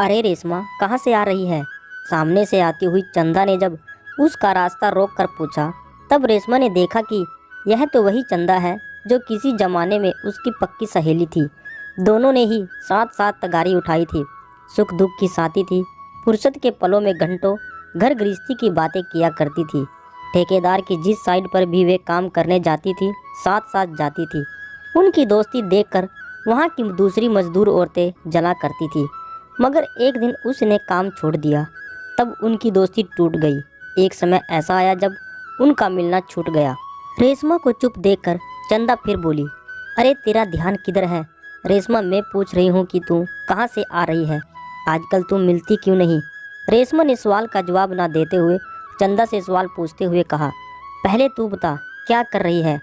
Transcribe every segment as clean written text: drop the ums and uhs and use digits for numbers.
अरे रेशमा, कहाँ से आ रही है? सामने से आती हुई चंदा ने जब उसका रास्ता रोक कर पूछा, तब रेशमा ने देखा कि यह तो वही चंदा है जो किसी जमाने में उसकी पक्की सहेली थी। दोनों ने ही साथ साथ तगारी उठाई थी, सुख दुख की साथी थी, फुर्सत के पलों में घंटों घर गृहस्थी की बातें किया करती थी। ठेकेदार की जिस साइड पर भी वे काम करने जाती थी, साथ साथ जाती थी। उनकी दोस्ती देखकर वहाँ की दूसरी मजदूर औरतें जला करती थी, मगर एक दिन उसने काम छोड़ दिया, तब उनकी दोस्ती टूट गई। एक समय ऐसा आया जब उनका मिलना छूट गया। रेशमा को चुप देखकर चंदा फिर बोली, अरे तेरा ध्यान किधर है? रेशमा, मैं पूछ रही हूँ कि तू कहाँ से आ रही है? आजकल तू मिलती क्यों नहीं? रेशमा ने सवाल का जवाब ना देते हुए चंदा से सवाल पूछते हुए कहा, पहले तू बता, क्या कर रही है?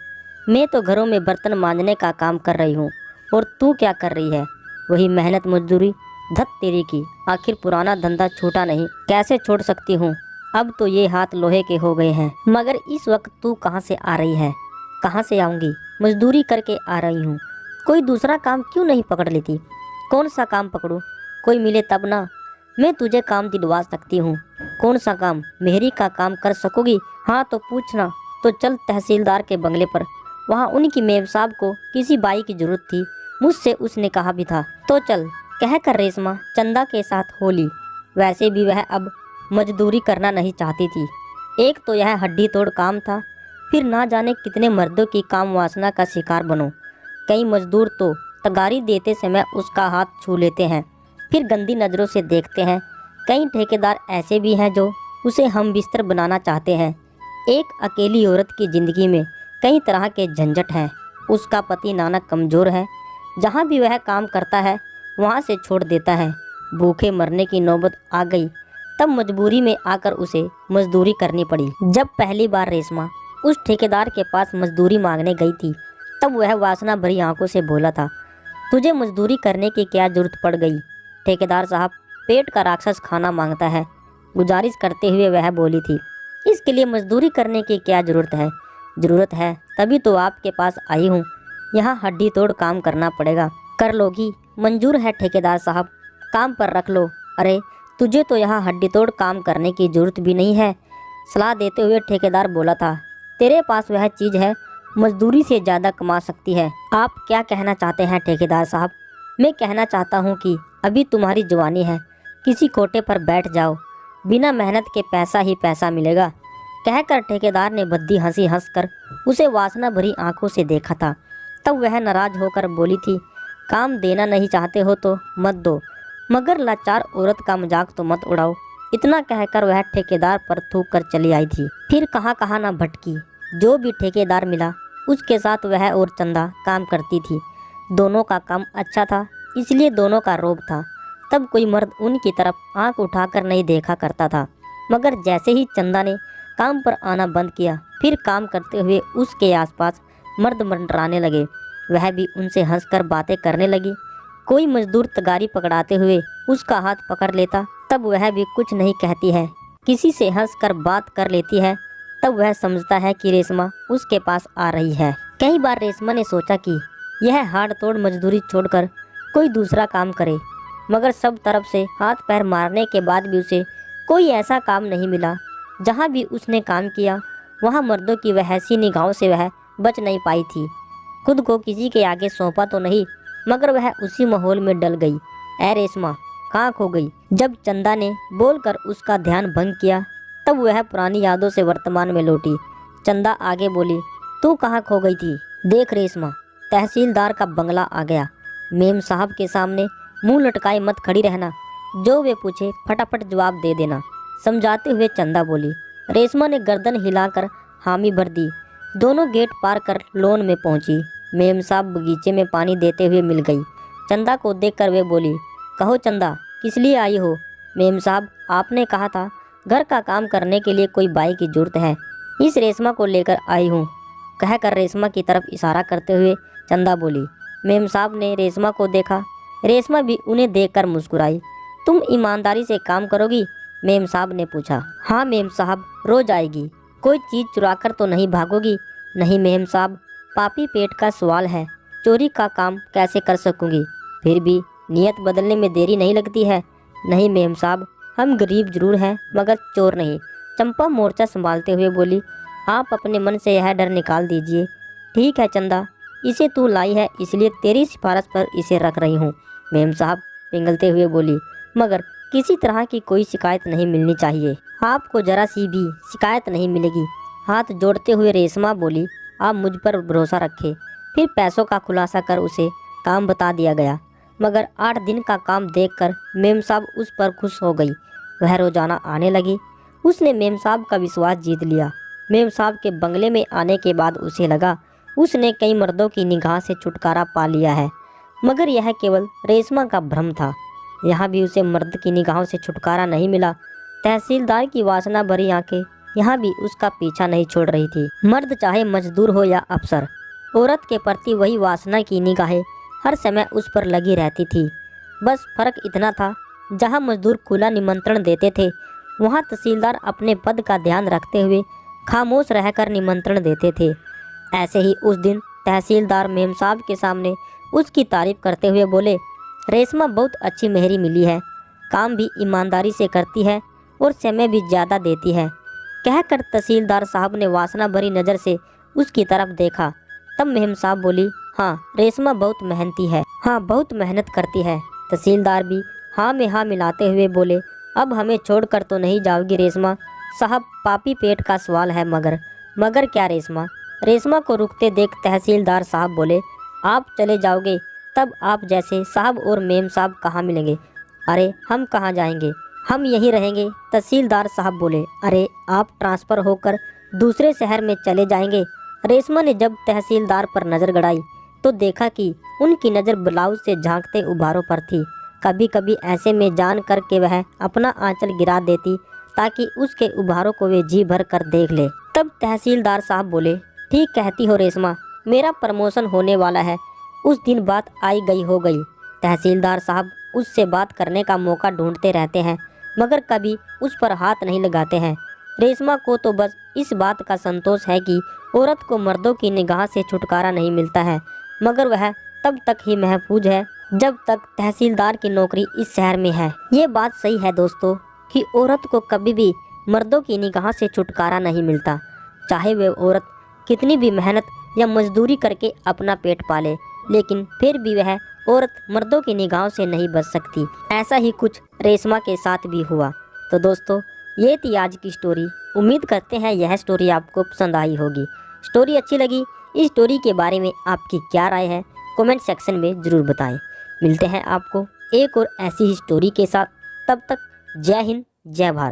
मैं तो घरों में बर्तन मांजने का काम कर रही हूँ, और तू क्या कर रही है? वही मेहनत मजदूरी। धत तेरी की, आखिर पुराना धंधा छूटा नहीं, कैसे छोड़ सकती हूँ? अब तो ये हाथ लोहे के हो गए हैं। मगर इस वक्त तू कहाँ से आ रही है? कहाँ से आऊँगी? मजदूरी करके आ रही हूँ। कोई दूसरा काम क्यों नहीं पकड़ लेती? कौन सा काम पकड़ूँ? कोई मिले तब ना। मैं तुझे काम दिलवा सकती हूँ। कौन सा काम? मेहरी का काम कर सकोगी? हाँ तो पूछना। तो चल तहसीलदार के बंगले पर, वहाँ उनकी मेम साहब को किसी बाई की जरूरत थी, मुझसे उसने कहा भी था। तो चल, कहकर रेशमा चंदा के साथ होली। वैसे भी वह अब मजदूरी करना नहीं चाहती थी। एक तो यह हड्डी तोड़ काम था, फिर ना जाने कितने मर्दों की काम वासना का शिकार बनो। कई मजदूर तो तगारी देते समय उसका हाथ छू लेते हैं, फिर गंदी नज़रों से देखते हैं। कई ठेकेदार ऐसे भी हैं जो उसे हम बिस्तर बनाना चाहते हैं। एक अकेली औरत की ज़िंदगी में कई तरह के झंझट हैं। उसका पति नाना कमज़ोर है, जहाँ भी वह काम करता है वहाँ से छोड़ देता है। भूखे मरने की नौबत आ गई, तब मजबूरी में आकर उसे मजदूरी करनी पड़ी। जब पहली बार रेशमा उस ठेकेदार के पास मजदूरी मांगने गई थी, तब वह वासना भरी आंखों से बोला था, तुझे मजदूरी करने की क्या जरूरत पड़ गई? ठेकेदार साहब पेट का राक्षस खाना मांगता है, गुजारिश करते हुए वह बोली थी। इसके लिए मजदूरी करने की क्या ज़रूरत है? ज़रूरत है तभी तो आपके पास आई हूँ। यहाँ हड्डी तोड़ काम करना पड़ेगा। कर लोगी? मंजूर है ठेकेदार साहब, काम पर रख लो। अरे तुझे तो यहाँ हड्डी तोड़ काम करने की ज़रूरत भी नहीं है। सलाह देते हुए ठेकेदार बोला था, तेरे पास वह चीज़ है, मजदूरी से ज़्यादा कमा सकती है। आप क्या कहना चाहते हैं ठेकेदार साहब? मैं कहना चाहता हूँ कि अभी तुम्हारी जवानी है, किसी कोटे पर बैठ जाओ, बिना मेहनत के पैसा ही पैसा मिलेगा। कहकर ठेकेदार ने भद्दी हंसी हंसकर उसे वासना भरी आंखों से देखा था। तब वह नाराज होकर बोली थी, काम देना नहीं चाहते हो तो मत दो, मगर लाचार औरत का मजाक तो मत उड़ाओ। इतना कहकर वह ठेकेदार पर थूक कर चली आई थी। फिर कहाँ कहाँ ना भटकी, जो भी ठेकेदार मिला उसके साथ वह और चंदा काम करती थी। दोनों का काम अच्छा था, इसलिए दोनों का रोब था। तब कोई मर्द उनकी तरफ आंख उठाकर नहीं देखा करता था। मगर जैसे ही चंदा ने काम पर आना बंद किया, फिर काम करते हुए उसके आसपास मर्द मंडराने लगे। वह भी उनसे हंसकर बातें करने लगी। कोई मजदूर तगारी पकड़ाते हुए उसका हाथ पकड़ लेता, तब वह भी कुछ नहीं कहती है, किसी से हंसकर बात कर लेती है। तब वह समझता है कि रेशमा उसके पास आ रही है। कई बार रेशमा ने सोचा कि यह हाड़ तोड़ मजदूरी छोड़कर कोई दूसरा काम करे, मगर सब तरफ से हाथ पैर मारने के बाद भी उसे कोई ऐसा काम नहीं मिला। जहाँ भी उसने काम किया वहाँ मर्दों की वहैसी निगाहों से वह बच नहीं पाई थी। खुद को किसी के आगे सौंपा तो नहीं, मगर वह उसी माहौल में डल गई। ऐ रेशमा, कहाँ खो गई? जब चंदा ने बोलकर उसका ध्यान भंग किया, तब वह पुरानी यादों से वर्तमान में लौटी। चंदा आगे बोली, तू कहाँ खो गई थी? देख रेशमा, तहसीलदार का बंगला आ गया। मेम साहब के सामने मुंह लटकाए मत खड़ी रहना, जो वे पूछे फटाफट जवाब दे देना, समझाते हुए चंदा बोली। रेशमा ने गर्दन हिलाकर हामी भर दी। दोनों गेट पार कर लॉन में पहुंची। मेम साहब बगीचे में पानी देते हुए मिल गई। चंदा को देखकर वे बोली, कहो चंदा, किस लिए आई हो? मेम साहब, आपने कहा था घर का काम करने के लिए कोई बाई की जरूरत है, इस रेशमा को लेकर आई हूँ। कहकर रेशमा की तरफ इशारा करते हुए चंदा बोली। मेम साहब ने रेशमा को देखा। रेशमा भी उन्हें देखकर मुस्कुराई। तुम ईमानदारी से काम करोगी? मेम साहब ने पूछा। हाँ मेम साहब, रोज आएगी। कोई चीज़ चुराकर तो नहीं भागोगी? नहीं मेम साहब, पापी पेट का सवाल है, चोरी का काम कैसे कर सकूंगी? फिर भी नियत बदलने में देरी नहीं लगती है। नहीं मेम साहब, हम गरीब जरूर हैं मगर चोर नहीं। चंपा मोर्चा संभालते हुए बोली। आप अपने मन से यह डर निकाल दीजिए। ठीक है चंदा, इसे तू लाई है इसलिए तेरी सिफारिश पर इसे रख रही हूँ। मेम साहब पिघलते हुए बोली, मगर किसी तरह की कोई शिकायत नहीं मिलनी चाहिए। आपको जरा सी भी शिकायत नहीं मिलेगी। हाथ जोड़ते हुए रेशमा बोली, आप मुझ पर भरोसा रखें। फिर पैसों का खुलासा कर उसे काम बता दिया गया। मगर 8 दिन का काम देखकर मेम साहब उस पर खुश हो गई। वह रोजाना आने लगी। उसने मेम साहब का विश्वास जीत लिया। मेम साहब के बंगले में आने के बाद उसे लगा उसने कई मर्दों की निगाह से छुटकारा पा लिया है, मगर यह केवल रेशमा का भ्रम था। यहाँ भी उसे मर्द की निगाहों से छुटकारा नहीं मिला। तहसीलदार की वासना भरी आंखें यहाँ भी उसका पीछा नहीं छोड़ रही थी। मर्द चाहे मजदूर हो या अफसर, औरत के प्रति वही वासना की निगाहें हर समय उस पर लगी रहती थी। बस फर्क इतना था, जहाँ मजदूर खुला निमंत्रण देते थे वहाँ तहसीलदार अपने पद का ध्यान रखते हुए खामोश रहकर निमंत्रण देते थे। ऐसे ही उस दिन तहसीलदार मेम साहब के सामने उसकी तारीफ करते हुए बोले, रेशमा बहुत अच्छी मेहरी मिली है, काम भी ईमानदारी से करती है और समय भी ज़्यादा देती है। कहकर तहसीलदार साहब ने वासना भरी नज़र से उसकी तरफ देखा। तब मेम साहब बोली, हाँ रेशमा बहुत मेहनती है, हाँ बहुत मेहनत करती है। तहसीलदार भी हाँ में हाँ मिलाते हुए बोले, अब हमें छोड़कर तो नहीं जाओगी रेशमा साहब, पापी पेट का सवाल है। मगर क्या रेशमा? रेशमा को रुकते देख तहसीलदार साहब बोले, आप चले जाओगे तब आप जैसे साहब और मेम साहब कहाँ मिलेंगे? अरे हम कहाँ जाएंगे, हम यहीं रहेंगे। तहसीलदार साहब बोले, अरे आप ट्रांसफ़र होकर दूसरे शहर में चले जाएंगे। रेशमा ने जब तहसीलदार पर नज़र गड़ाई तो देखा कि उनकी नज़र ब्लाउज से झांकते उभारों पर थी। कभी कभी ऐसे में जान कर के वह अपना आंचल गिरा देती ताकि उसके उभारों को वे जी भर कर देख ले। तब तहसीलदार साहब बोले, ठीक कहती हो रेशमा, मेरा प्रमोशन होने वाला है। उस दिन बात आई गई हो गई। तहसीलदार साहब उससे बात करने का मौका ढूंढते रहते हैं मगर कभी उस पर हाथ नहीं लगाते हैं। रेशमा को तो बस इस बात का संतोष है कि औरत को मर्दों की निगाह से छुटकारा नहीं मिलता है, मगर वह तब तक ही महफूज है जब तक तहसीलदार की नौकरी इस शहर में है। ये बात सही है दोस्तों कि औरत को कभी भी मर्दों की निगाह से छुटकारा नहीं मिलता, चाहे वे औरत कितनी भी मेहनत या मजदूरी करके अपना पेट पाले, लेकिन फिर भी वह औरत मर्दों की निगाहों से नहीं बच सकती। ऐसा ही कुछ रेशमा के साथ भी हुआ। तो दोस्तों ये थी आज की स्टोरी। उम्मीद करते हैं यह स्टोरी आपको पसंद आई होगी। स्टोरी अच्छी लगी, इस स्टोरी के बारे में आपकी क्या राय है कमेंट सेक्शन में ज़रूर बताएं। मिलते हैं आपको एक और ऐसी ही स्टोरी के साथ। तब तक जय हिंद, जय भारत।